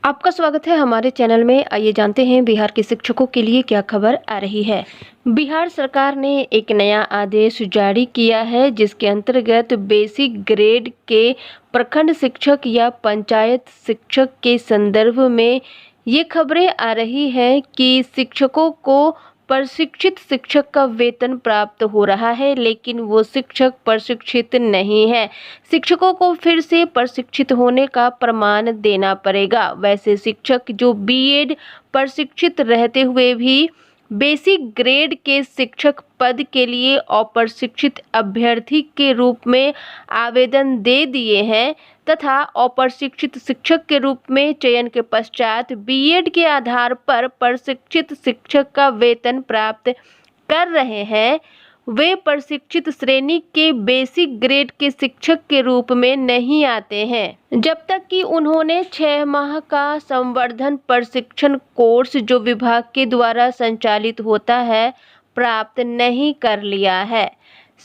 आपका स्वागत है हमारे चैनल में। आइए जानते हैं बिहार के शिक्षकों के लिए क्या खबर आ रही है। बिहार सरकार ने एक नया आदेश जारी किया है जिसके अंतर्गत बेसिक ग्रेड के प्रखंड शिक्षक या पंचायत शिक्षक के संदर्भ में ये खबरें आ रही हैं कि शिक्षकों को प्रशिक्षित शिक्षक का वेतन प्राप्त हो रहा है, लेकिन वो शिक्षक प्रशिक्षित नहीं है। शिक्षकों को फिर से प्रशिक्षित होने का प्रमाण देना पड़ेगा। वैसे शिक्षक जो बीएड प्रशिक्षित रहते हुए भी बेसिक ग्रेड के शिक्षक पद के लिए अप्रशिक्षित अभ्यर्थी के रूप में आवेदन दे दिए हैं तथा अप्रशिक्षित शिक्षक के रूप में चयन के पश्चात बीएड के आधार पर प्रशिक्षित शिक्षक का वेतन प्राप्त कर रहे हैं, वे प्रशिक्षित श्रेणी के बेसिक ग्रेड के शिक्षक के रूप में नहीं आते हैं जब तक कि उन्होंने 6 माह का संवर्धन प्रशिक्षण कोर्स जो विभाग के द्वारा संचालित होता है प्राप्त नहीं कर लिया है।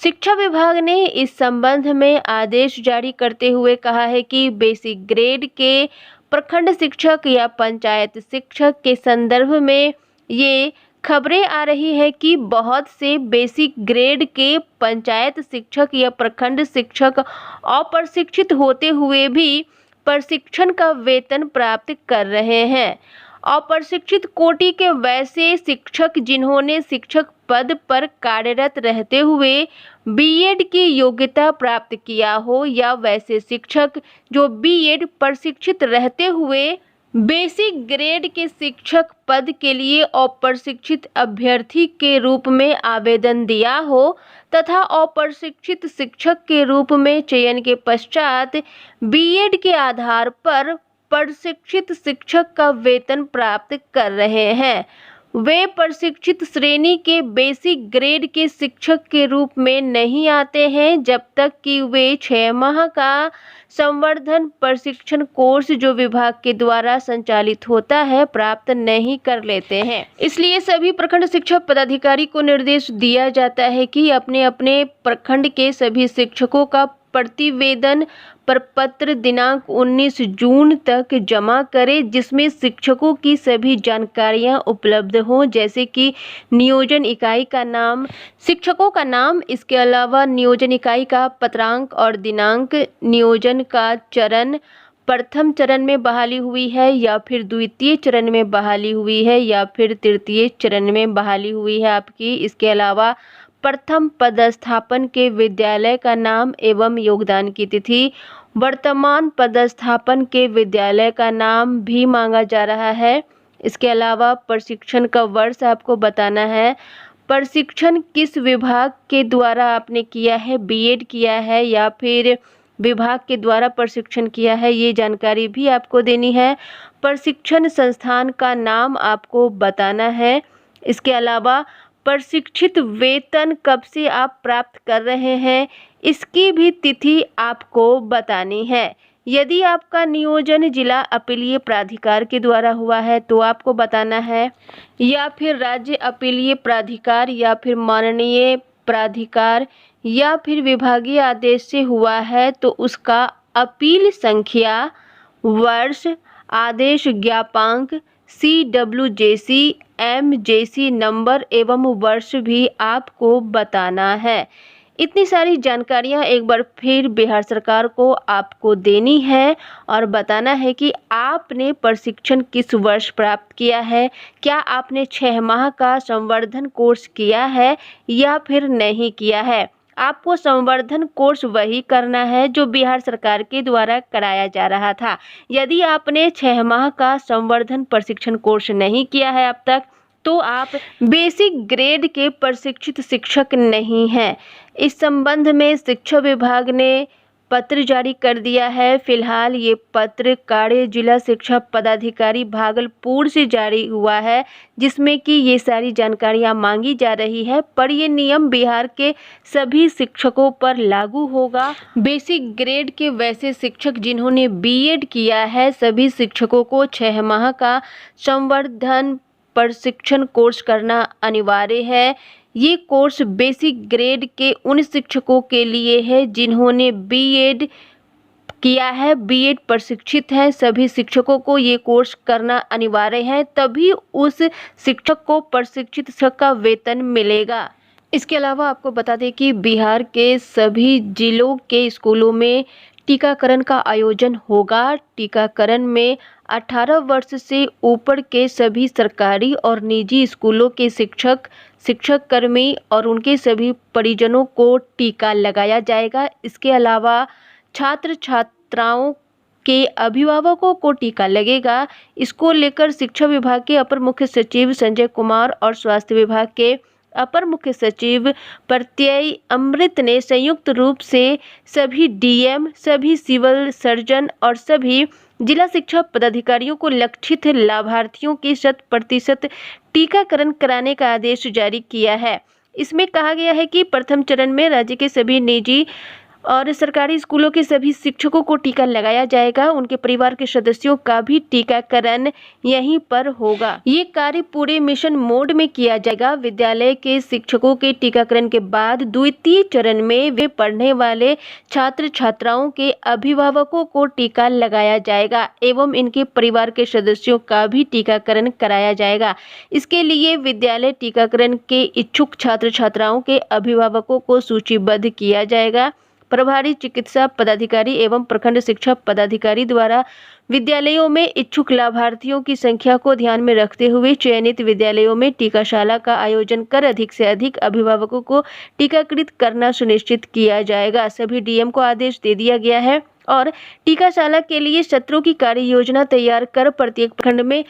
शिक्षा विभाग ने इस संबंध में आदेश जारी करते हुए कहा है कि बेसिक ग्रेड के प्रखंड शिक्षक या पंचायत शिक्षक के संदर्भ में ये खबरें आ रही है कि बहुत से बेसिक ग्रेड के पंचायत शिक्षक या प्रखंड शिक्षक अप्रशिक्षित होते हुए भी प्रशिक्षण का वेतन प्राप्त कर रहे हैं। अप्रशिक्षित कोटि के वैसे शिक्षक जिन्होंने शिक्षक पद पर कार्यरत रहते हुए बीएड की योग्यता प्राप्त किया हो या वैसे शिक्षक जो बीएड प्रशिक्षित रहते हुए बेसिक ग्रेड के शिक्षक पद के लिए अप्रशिक्षित अभ्यर्थी के रूप में आवेदन दिया हो तथा अप्रशिक्षित शिक्षक के रूप में चयन के पश्चात बीएड के आधार पर प्रशिक्षित शिक्षक का वेतन प्राप्त कर रहे हैं, वे प्रशिक्षित श्रेणी के बेसिक ग्रेड के शिक्षक के रूप में नहीं आते हैं जब तक कि वे 6 माह का संवर्धन प्रशिक्षण कोर्स जो विभाग के द्वारा संचालित होता है प्राप्त नहीं कर लेते हैं। इसलिए सभी प्रखंड शिक्षक पदाधिकारी को निर्देश दिया जाता है कि अपने अपने प्रखंड के सभी शिक्षकों का प्रतिवेदन प्रपत्र दिनांक 19 जून तक जमा करें जिसमें शिक्षकों की सभी जानकारियां उपलब्ध हों, जैसे कि नियोजन इकाई का नाम, शिक्षकों का नाम, इसके अलावा नियोजन इकाई का पत्रांक और दिनांक, नियोजन का चरण, प्रथम चरण में बहाली हुई है या फिर द्वितीय चरण में बहाली हुई है या फिर तृतीय चरण में बहाली हुई है आपकी। इसके अलावा प्रथम पदस्थापन के विद्यालय का नाम एवं योगदान की तिथि, वर्तमान पदस्थापन के विद्यालय का नाम भी मांगा जा रहा है। इसके अलावा प्रशिक्षण का वर्ष आपको बताना है, प्रशिक्षण किस विभाग के द्वारा आपने किया है, बीएड किया है या फिर विभाग के द्वारा प्रशिक्षण किया है, ये जानकारी भी आपको देनी है। प्रशिक्षण संस्थान का नाम आपको बताना है। इसके अलावा प्रशिक्षित वेतन कब से आप प्राप्त कर रहे हैं इसकी भी तिथि आपको बतानी है। यदि आपका नियोजन जिला अपीलीय प्राधिकार के द्वारा हुआ है तो आपको बताना है, या फिर राज्य अपीलीय प्राधिकार या फिर माननीय प्राधिकार या फिर विभागीय आदेश से हुआ है तो उसका अपील संख्या, वर्ष, आदेश ज्ञापांक, CWJC MJC नंबर एवं वर्ष भी आपको बताना है। इतनी सारी जानकारियां एक बार फिर बिहार सरकार को आपको देनी है और बताना है कि आपने प्रशिक्षण किस वर्ष प्राप्त किया है, क्या आपने 6 माह का संवर्धन कोर्स किया है या फिर नहीं किया है। आपको संवर्धन कोर्स वही करना है जो बिहार सरकार के द्वारा कराया जा रहा था। यदि आपने 6 माह का संवर्धन प्रशिक्षण कोर्स नहीं किया है अब तक तो आप बेसिक ग्रेड के प्रशिक्षित शिक्षक नहीं हैं। इस संबंध में शिक्षा विभाग ने पत्र जारी कर दिया है। फिलहाल ये पत्र कार्य जिला शिक्षा पदाधिकारी भागलपुर से जारी हुआ है जिसमें कि ये सारी जानकारियां मांगी जा रही है, पर ये नियम बिहार के सभी शिक्षकों पर लागू होगा। बेसिक ग्रेड के वैसे शिक्षक जिन्होंने बीएड किया है सभी शिक्षकों को 6 माह का संवर्धन प्रशिक्षण कोर्स करना अनिवार्य है। ये कोर्स बेसिक ग्रेड के उन शिक्षकों के लिए है जिन्होंने बीएड किया है, बीएड प्रशिक्षित हैं, सभी शिक्षकों को ये कोर्स करना अनिवार्य है, तभी उस शिक्षक को प्रशिक्षित शिक्षक का वेतन मिलेगा। इसके अलावा आपको बता दें कि बिहार के सभी जिलों के स्कूलों में टीकाकरण का आयोजन होगा। टीकाकरण में 18 वर्ष से ऊपर के सभी सरकारी और निजी स्कूलों के शिक्षक, शिक्षककर्मी और उनके सभी परिजनों को टीका लगाया जाएगा। इसके अलावा छात्र छात्राओं के अभिभावकों को टीका लगेगा। इसको लेकर शिक्षा विभाग के अपर मुख्य सचिव संजय कुमार और स्वास्थ्य विभाग के अपर मुख्य सचिव प्रत्यय अमृत ने संयुक्त रूप से सभी डीएम, सभी सिविल सर्जन और सभी जिला शिक्षा पदाधिकारियों को लक्षित लाभार्थियों के 100% टीकाकरण कराने का आदेश जारी किया है। इसमें कहा गया है कि प्रथम चरण में राज्य के सभी निजी और सरकारी स्कूलों के सभी शिक्षकों को टीका लगाया जाएगा। उनके परिवार के सदस्यों का भी टीकाकरण यहीं पर होगा। ये कार्य पूरे मिशन मोड में किया जाएगा। विद्यालय के शिक्षकों के टीकाकरण के बाद द्वितीय चरण में वे पढ़ने वाले छात्र छात्राओं के अभिभावकों को टीका लगाया जाएगा एवं इनके परिवार के सदस्यों का भी टीकाकरण कराया जाएगा। इसके लिए विद्यालय टीकाकरण के इच्छुक छात्र छात्राओं के अभिभावकों को सूचीबद्ध किया जाएगा। प्रभारी चिकित्सा पदाधिकारी एवं प्रखंड शिक्षा पदाधिकारी द्वारा विद्यालयों में इच्छुक लाभार्थियों की संख्या को ध्यान में रखते हुए चयनित विद्यालयों में टीकाशाला का आयोजन कर अधिक से अधिक अभिभावकों को टीकाकृत करना सुनिश्चित किया जाएगा। सभी डीएम को आदेश दे दिया गया है और टीकाशाला के लिए सत्रों की कार्य योजना तैयार कर प्रत्येक प्रखंड में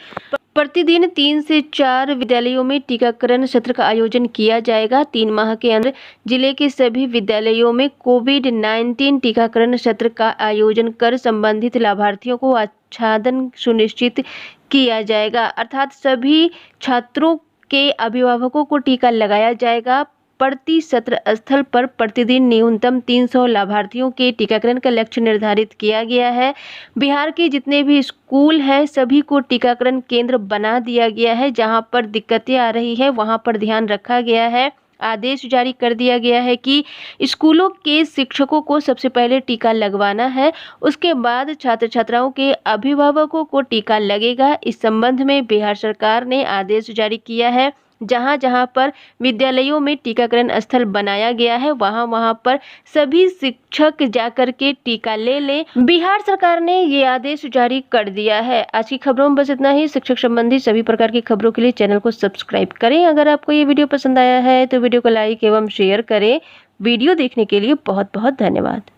प्रतिदिन 3 से 4 विद्यालयों में टीकाकरण सत्र का आयोजन किया जाएगा। 3 माह के अंदर जिले के सभी विद्यालयों में कोविड-19 टीकाकरण सत्र का आयोजन कर संबंधित लाभार्थियों को आच्छादन सुनिश्चित किया जाएगा, अर्थात सभी छात्रों के अभिभावकों को टीका लगाया जाएगा। प्रति सत्र स्थल पर प्रतिदिन न्यूनतम 300 लाभार्थियों के टीकाकरण का लक्ष्य निर्धारित किया गया है। बिहार के जितने भी स्कूल हैं सभी को टीकाकरण केंद्र बना दिया गया है। जहां पर दिक्कतें आ रही है वहां पर ध्यान रखा गया है। आदेश जारी कर दिया गया है कि स्कूलों के शिक्षकों को सबसे पहले टीका लगवाना है, उसके बाद छात्र छात्राओं के अभिभावकों को टीका लगेगा। इस संबंध में बिहार सरकार ने आदेश जारी किया है। जहां जहां पर विद्यालयों में टीकाकरण स्थल बनाया गया है वहां पर सभी शिक्षक जाकर के टीका ले लें। बिहार सरकार ने ये आदेश जारी कर दिया है। आज की खबरों में बस इतना ही। शिक्षक संबंधी सभी प्रकार की खबरों के लिए चैनल को सब्सक्राइब करें। अगर आपको ये वीडियो पसंद आया है तो वीडियो को लाइक एवं शेयर करें। वीडियो देखने के लिए बहुत बहुत धन्यवाद।